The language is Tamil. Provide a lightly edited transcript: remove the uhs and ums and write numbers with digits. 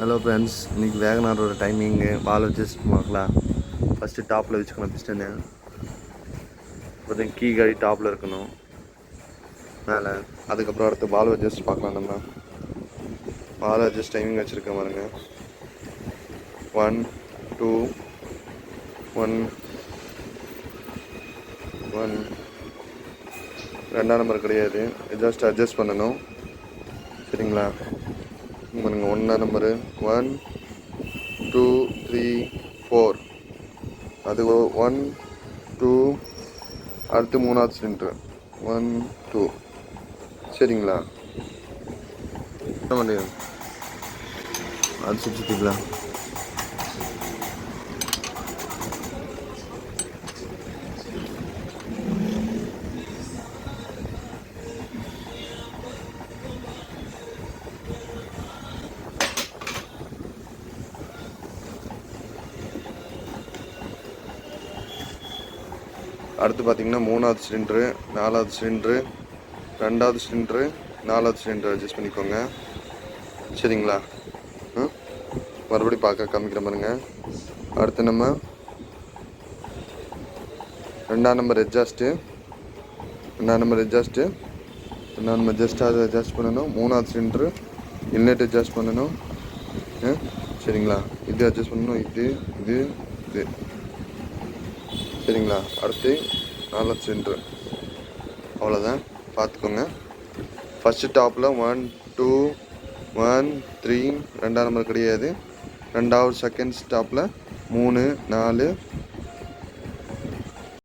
ஹலோ ஃப்ரெண்ட்ஸ், இன்றைக்கி வேகனாரோட டைமிங்கு வால் அட்ஜஸ்ட் பார்க்கலாம். ஃபஸ்ட்டு டாப்பில் வச்சுக்கணும் பிஸ்டனு. அப்புறம் கீ காடி டாப்பில் இருக்கணும் மேலே. அதுக்கப்புறம் அடுத்து வால் அட்ஜஸ்ட் பார்க்கலாம். நம்ம வால் அட்ஜஸ்ட் டைமிங் வச்சுருக்க பாருங்க. 1 2 1 1. ரெண்டாம் நம்பர் கிடையாது, ஜஸ்ட் அட்ஜஸ்ட் பண்ணணும். சரிங்களா? பாருங்க, ஒன்றாம் நம்பரு 1 2 3 4. அது 1 2. அடுத்து மூணாவது சிலிண்டரு 1 2. சரிங்களா? என்ன பண்ணுங்க, அது சுற்றிக்கலாம். அடுத்து பார்த்தீங்கன்னா மூணாவது சிலிண்டரு, நாலாவது சிலிண்டரு, ரெண்டாவது சிலிண்டரு, நாலாவது சிலிண்டர் அட்ஜஸ்ட் பண்ணிக்கோங்க. சரிங்களா? மறுபடியும் பார்க்க காமிக்கிற பாருங்க. அடுத்து நம்ம ரெண்டாம் நம்பர் எட்ஜாஸ்ட்டு, ரெண்டாம் நம்பர் ஜஸ்ட் அதை அட்ஜஸ்ட் பண்ணணும். மூணாவது சிலிண்டரு இன்லெட் அட்ஜஸ்ட் பண்ணணும். சரிங்களா? இது அட்ஜஸ்ட் பண்ணணும், இது இது இது. சரிங்களா? அடுத்து நாலாவது சிலிண்டரு. அவ்வளோதான், பார்த்துக்கோங்க. ஃபஸ்ட்டு டாப்பில் 1 2 1 3. ரெண்டாம் நம்பர் கிடையாது. ரெண்டாவது செகண்ட் ஸ்டாப்பில் 3 4